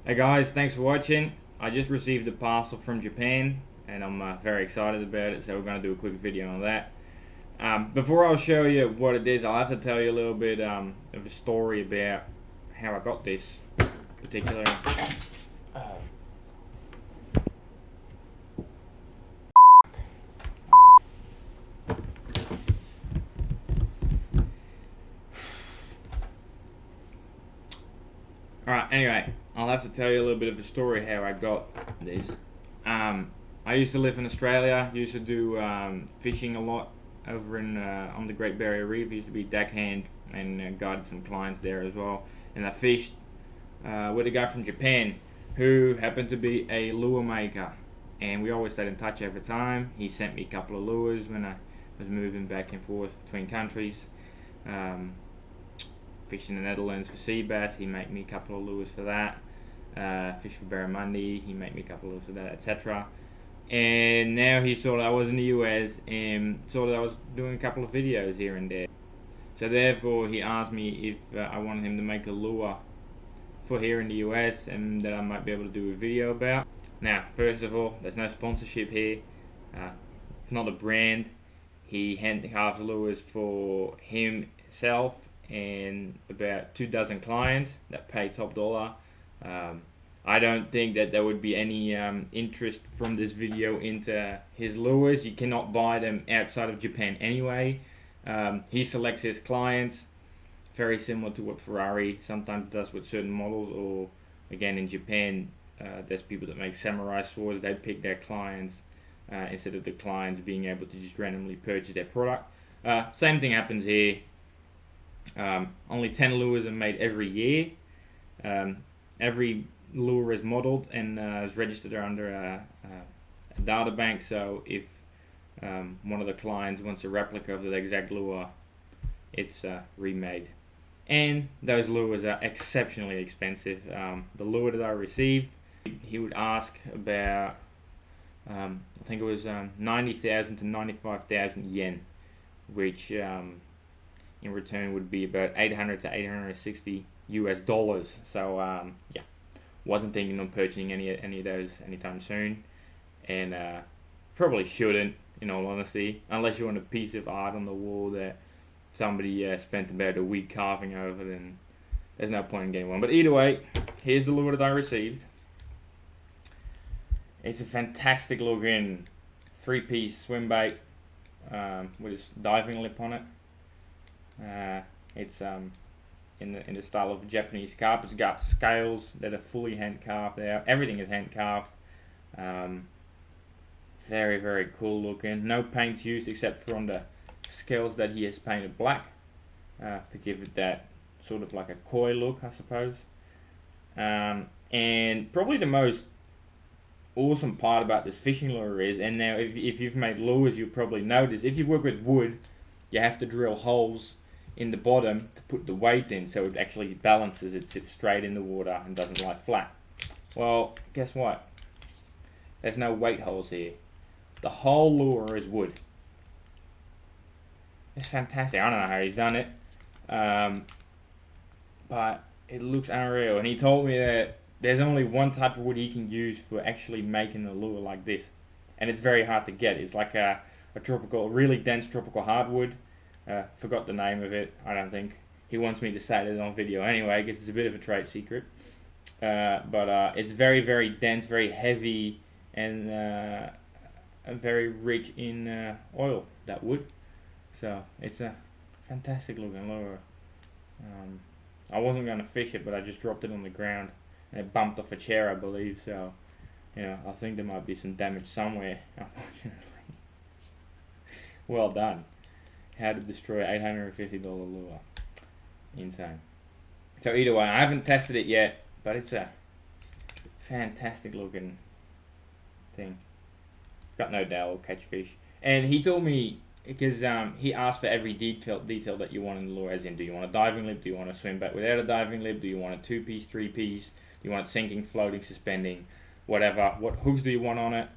Hey guys, thanks for watching. I just received a parcel from Japan and I'm very excited about it, so we're going to do a quick video on that. Before I'll show you what it is, I'll have to tell you a little bit of a story about how I got this particular Alright, anyway, I'll have to tell you a little bit of a story how I got this. I used to live in Australia, used to do fishing a lot over in on the Great Barrier Reef. Used to be deckhand and guided some clients there as well. And I fished with a guy from Japan who happened to be a lure maker. And we always stayed in touch every time. He sent me a couple of lures when I was moving back and forth between countries. Fish in the Netherlands for sea bass, he made me a couple of lures for that. Fish for barramundi, he made me a couple of lures for that, etc. And now he saw that I was in the US and saw that I was doing a couple of videos here and there. So therefore he asked me if I wanted him to make a lure for here in the US and that I might be able to do a video about. Now, first of all, there's no sponsorship here. It's not a brand. He handcrafts lures for himself and about 24 clients that pay top dollar. I don't think that there would be any interest from this video into his lures. You cannot buy them outside of Japan anyway. He selects his clients, very similar to what Ferrari sometimes does with certain models, or again in Japan there's people that make samurai swords. They pick their clients instead of the clients being able to just randomly purchase their product. Same thing happens here. Only 10 lures are made every year. Every lure is modeled and is registered under a data bank, so if one of the clients wants a replica of the exact lure, it's remade. And those lures are exceptionally expensive. The lure that I received, he would ask about I think it was 90,000 to 95,000 yen, which in return would be about 800 to 860 US dollars. So yeah, wasn't thinking of purchasing any of those anytime soon, and probably shouldn't, in all honesty, unless you want a piece of art on the wall that somebody spent about a week carving over. Then there's no point in getting one. But either way, here's the lure that I received. It's a fantastic looking 3-piece swim bait with its diving lip on it. It's in the style of Japanese carp. It's got scales that are fully hand carved out. Everything is hand carved. Very, very cool looking. No paints used except for on the scales that he has painted black to give it that sort of like a koi look, I suppose. And probably the most awesome part about this fishing lure is, and now if you've made lures, you'll probably notice, if you work with wood, you have to drill holes in the bottom to put the weight in, so it actually balances. It sits straight in the water and doesn't lie flat. Well, guess what? There's no weight holes here. The whole lure is wood. It's fantastic. I don't know how he's done it, but it looks unreal. And he told me that there's only one type of wood he can use for actually making a lure like this, and it's very hard to get. It's like a really dense tropical hardwood. Forgot the name of it. I don't think he wants me to say it on video anyway, because it's a bit of a trade secret. But it's very, very dense, very heavy, and very rich in oil, that wood. So it's a fantastic looking lure. I wasn't going to fish it, but I just dropped it on the ground and it bumped off a chair, I believe. So, you know, I think there might be some damage somewhere, unfortunately. Well done. How to destroy $850 lure. Insane. So either way, I haven't tested it yet, but it's a fantastic looking thing. Got no doubt will catch fish. And he told me, because he asked for every detail that you want in the lure, as in, do you want a diving lip, do you want to swim back without a diving lip, do you want a 2-piece, 3-piece, do you want it sinking, floating, suspending, whatever, what hooks do you want on it,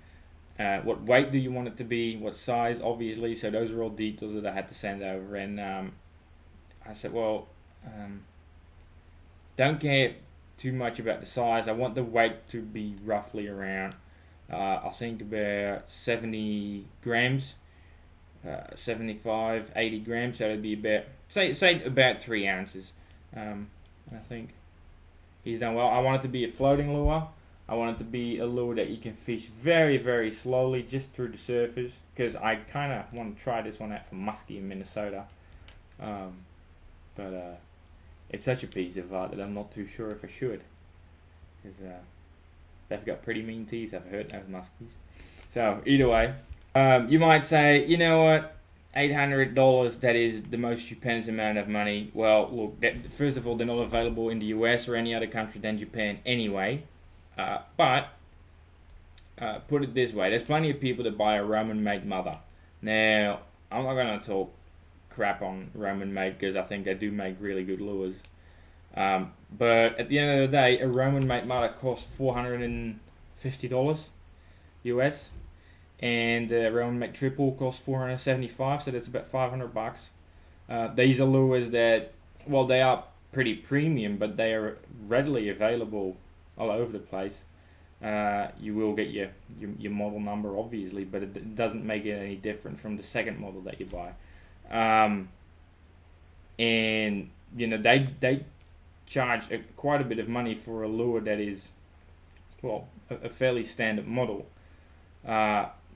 what weight do you want it to be, what size, obviously. So those are all details that I had to send over. And I said, well, don't get too much about the size. I want the weight to be roughly around, I think about 70 grams, 75, 80 grams. So it'd be about, say about 3 ounces. I think he's done well. I want it to be a floating lure. I want it to be a lure that you can fish very, very slowly just through the surface, because I kind of want to try this one out for muskie in Minnesota. But it's such a piece of art that I'm not too sure if I should, because they've got pretty mean teeth. I've heard those muskies. So either way, you might say, you know what, $800, that is the most stupendous amount of money. Well, look, first of all, they're not available in the US or any other country than Japan anyway. But put it this way, there's plenty of people that buy a Roman-made mother. Now, I'm not going to talk crap on Roman-made, because I think they do make really good lures. But at the end of the day, a Roman-made mother costs $450 US, and a Roman-made triple costs $475, so that's about $500. These are lures that, well, they are pretty premium, but they are readily available all over the place. You will get your model number, obviously, but it doesn't make it any different from the second model that you buy. And you know, they charge quite a bit of money for a lure that is, well, a fairly standard model.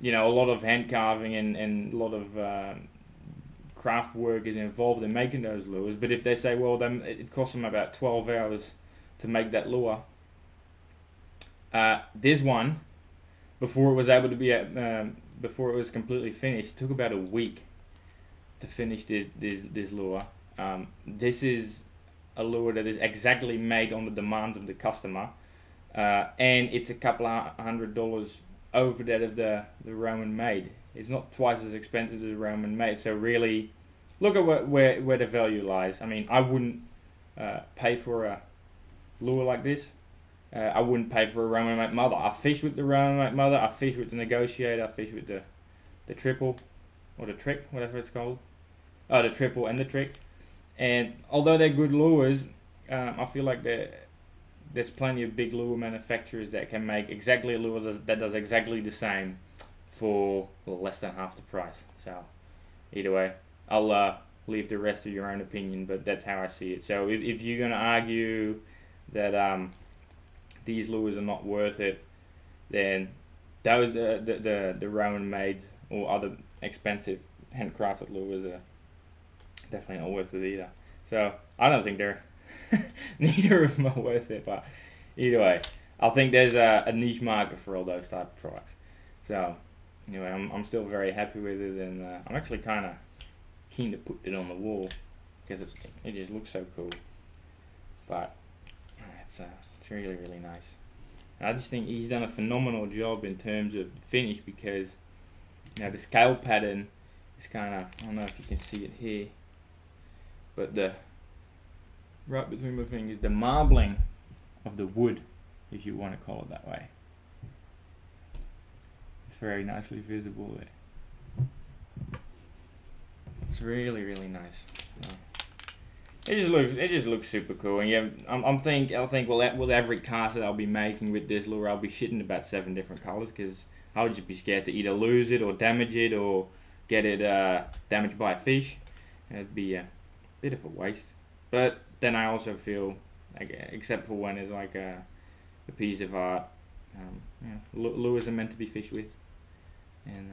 You know, a lot of hand carving and a lot of craft work is involved in making those lures. But if they say, well, then it costs them about 12 hours to make that lure. This one, before it was able to be before it was completely finished, it took about a week to finish this lure. This is a lure that is exactly made on the demands of the customer, and it's a couple of $100 over that of the Roman made. It's not twice as expensive as the Roman made. So really, look at where the value lies. I mean, I wouldn't pay for a lure like this. I wouldn't pay for a Roman mate mother. I fish with the Roman mate mother. I fish with the negotiator. I fish with the triple or the trick, whatever it's called. Oh, the triple and the trick. And although they're good lures, I feel like there's plenty of big lure manufacturers that can make exactly a lure that does exactly the same for, well, less than half the price. So either way, I'll leave the rest of your own opinion, but that's how I see it. So if you're going to argue that these lures are not worth it, then those the Roman made or other expensive handcrafted lures are definitely not worth it either. So I don't think they're neither of them are worth it, but either way, I think there's a niche market for all those type of products. So anyway, I'm still very happy with it, and I'm actually kind of keen to put it on the wall because it just looks so cool. But it's really, really nice. And I just think he's done a phenomenal job in terms of finish, because you know the scale pattern is kind of, I don't know if you can see it here, but right between my fingers, the marbling of the wood, if you want to call it that way, it's very nicely visible there. It's really, really nice. So, it just looks super cool, and yeah, I think well, with every cast that I'll be making with this lure, I'll be shitting about 7 different colors, because I would just be scared to either lose it or damage it or get it damaged by a fish. It'd be a bit of a waste. But then I also feel like, except for when it's like a piece of art, lures are meant to be fished with, and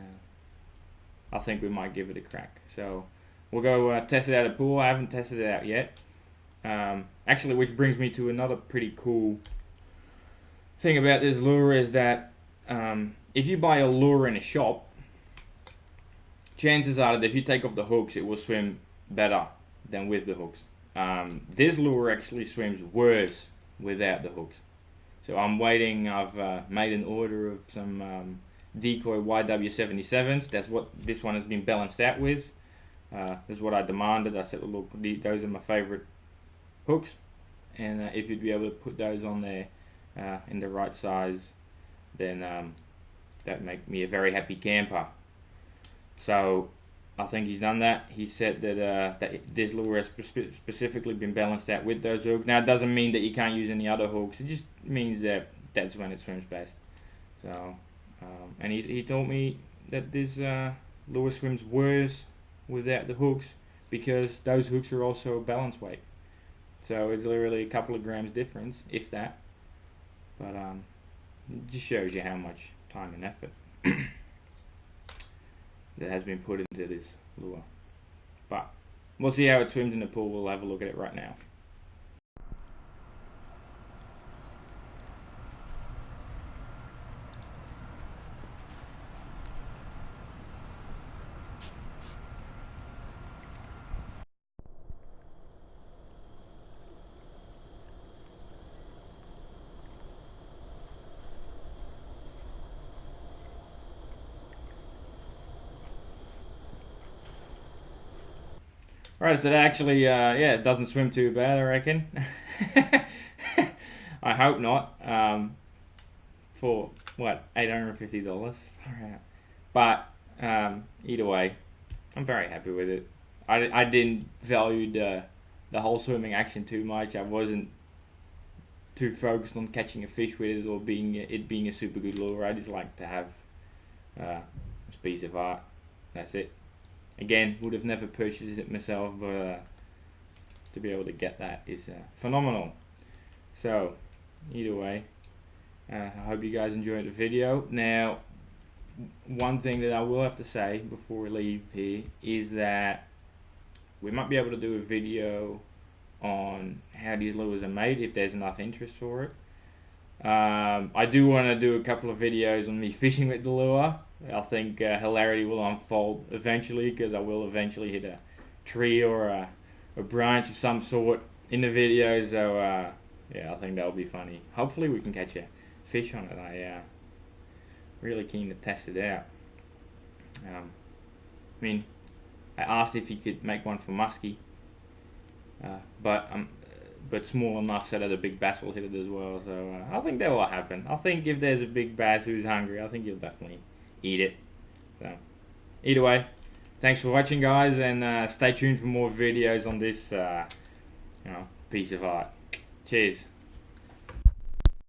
I think we might give it a crack. So we'll go test it out at the pool. I haven't tested it out yet. Actually, which brings me to another pretty cool thing about this lure is that if you buy a lure in a shop, chances are that if you take off the hooks, it will swim better than with the hooks. This lure actually swims worse without the hooks. So I'm waiting. I've made an order of some decoy YW77s. That's what this one has been balanced out with. This is what I demanded. I said, well, look, those are my favorite hooks, and if you'd be able to put those on there in the right size, then that'd make me a very happy camper. So I think he's done that. He said that this lure has specifically been balanced out with those hooks. Now it doesn't mean that you can't use any other hooks. It just means that that's when it swims best. So, and he told me that this lure swims worse without the hooks because those hooks are also balance weight. So it's literally a couple of grams difference, if that. But it just shows you how much time and effort that has been put into this lure. But we'll see how it swims in the pool. We'll have a look at it right now. Right, so that actually, yeah, it doesn't swim too bad, I reckon. I hope not. For what, $850? But either way, I'm very happy with it. I didn't value the whole swimming action too much. I wasn't too focused on catching a fish with it or it being a super good lure. I just like to have this piece of art. That's it. Again, would have never purchased it myself, but to be able to get that is phenomenal. So, either way, I hope you guys enjoyed the video. Now, one thing that I will have to say before we leave here is that we might be able to do a video on how these lures are made if there's enough interest for it. I do want to do a couple of videos on me fishing with the lure. I think hilarity will unfold eventually because I will eventually hit a tree or a branch of some sort in the video. So yeah, I think that'll be funny. Hopefully we can catch a fish on it. I really keen to test it out. I mean, I asked if he could make one for muskie, but small enough so that a big bass will hit it as well. So I think that will happen. I think if there's a big bass who's hungry, I think he'll definitely eat it. So either way, thanks for watching, guys, and stay tuned for more videos on this piece of art. Cheers.